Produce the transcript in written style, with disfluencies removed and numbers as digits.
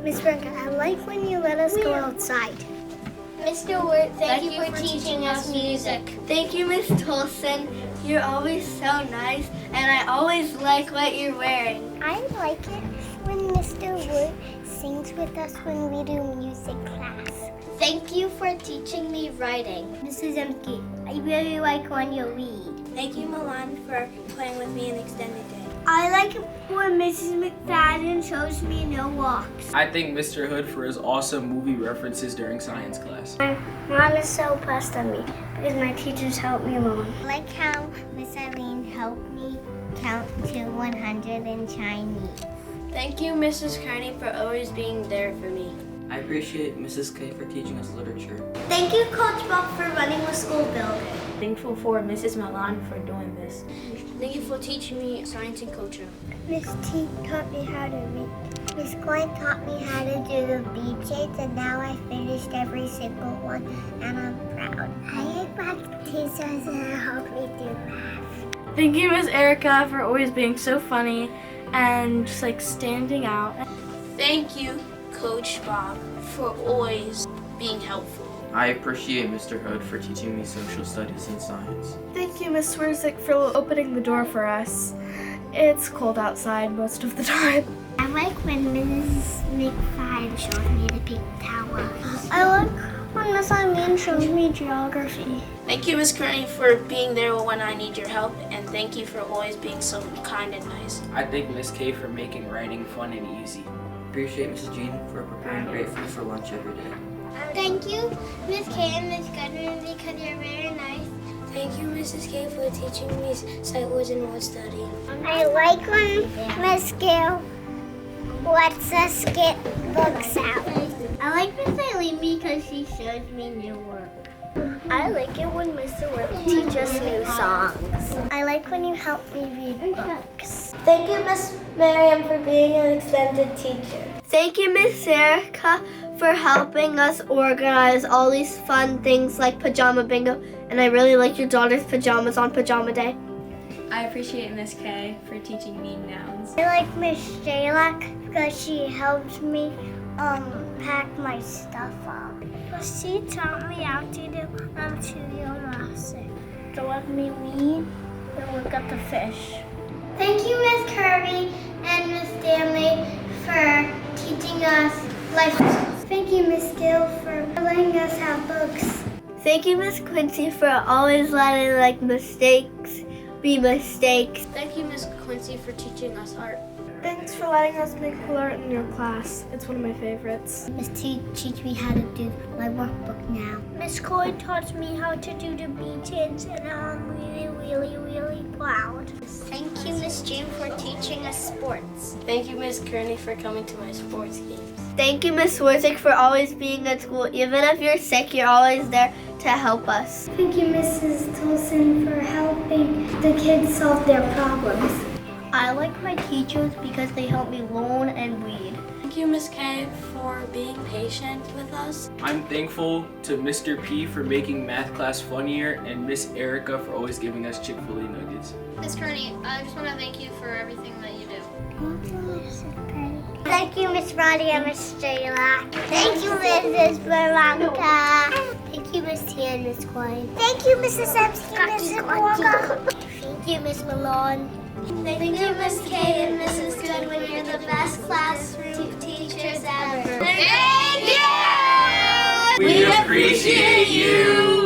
Miss Rinka, I like when you let us go outside. Mr. Wirt, thank you for teaching us music. Thank you, Miss Tolson. You're always so nice, and I always like what you're wearing. I like it when Mr. Wood sings with us when we do music class. Thank you for teaching me writing. Mrs. Emke, I really like when you read. Thank you, Milan, for playing with me in extended day. I like it when Mrs. McFadden shows me no walks. I thank Mr. Hood for his awesome movie references during science class. My mom is so impressed on me because my teachers helped me along. I like how Miss Eileen helped me count to 100 in Chinese. Thank you, Mrs. Kearney, for always being there for me. I appreciate Mrs. K for teaching us literature. Thank you, Coach Buck, for running the school building. Thankful for Mrs. Milan for doing this. Thank you for teaching me science and culture. Miss T taught me how to read. Miss Coyne taught me how to do the bead shades, and now I finished every single one, and I'm proud. I like my teachers that help me do math. Thank you, Miss Erika, for always being so funny and just like standing out. Thank you, Coach Bob, for always being helpful. I appreciate Mr. Hood for teaching me social studies and science. Thank you, Miss Swerzik, for opening the door for us. It's cold outside most of the time. I like when Mrs. McFadden shows me the pink tower. I like when Miss Eileen shows me geography. Thank you, Miss Kearney, for being there when I need your help, and thank you for always being so kind and nice. I thank Miss K for making writing fun and easy. Appreciate Mrs. Jean for preparing great food for lunch every day. Thank you, Miss K and Miss Goodman, because you're very nice. Thank you, Mrs. K, for teaching me sight words and word study. I like when Miss Gail lets us get books out. I like Miss Eileen because she shows me new work. I like it when Mr. Work teaches new songs. I like when you help me read books. Thank you, Miss Miriam, for being an extended teacher. Thank you, Miss Erica, for helping us organize all these fun things like pajama bingo. And I really like your daughter's pajamas on pajama day. I appreciate Miss K for teaching me nouns. I like Miss Jalak because she helps me pack my stuff up. She taught me how to do lesson. To let me read and look at the fish. Thank you, Miss Kirby and Miss Stanley, for teaching us life. Thank you, Miss Gill, for letting us have books. Thank you, Miss Quincy, for always letting mistakes be mistakes. Thank you, Miss Quincy, for teaching us art. Thanks for letting us make cool art in your class. It's one of my favorites. Miss T teach me how to do my workbook now. Miss Coy taught me how to do the beaches, and I'm really proud. Thank you, Miss June, for teaching us sports. Thank you, Miss Kearney, for coming to my sports games. Thank you, Miss Swerzik, for always being at school. Even if you're sick, you're always there to help us. Thank you, Mrs. Tolson, for helping the kids solve their problems. I like my teachers because they help me learn and read. Thank you, Miss K, for being patient with us. I'm thankful to Mr. P for making math class funnier and Miss Erica for always giving us Chick-fil-A nuggets. Miss Kearney, I just want to thank you for everything that you do. Thank you, Miss Roddy and Miss Jalak. Thank you, Mrs. Veronica. Thank you, Miss T and Miss Coyne. Thank you, Mrs. Epstein, Mrs. Walker. Thank you, Miss Malone. Thank you, Miss K and Mrs. Goodwin. You're the best classroom teachers ever. Thank you! We appreciate you!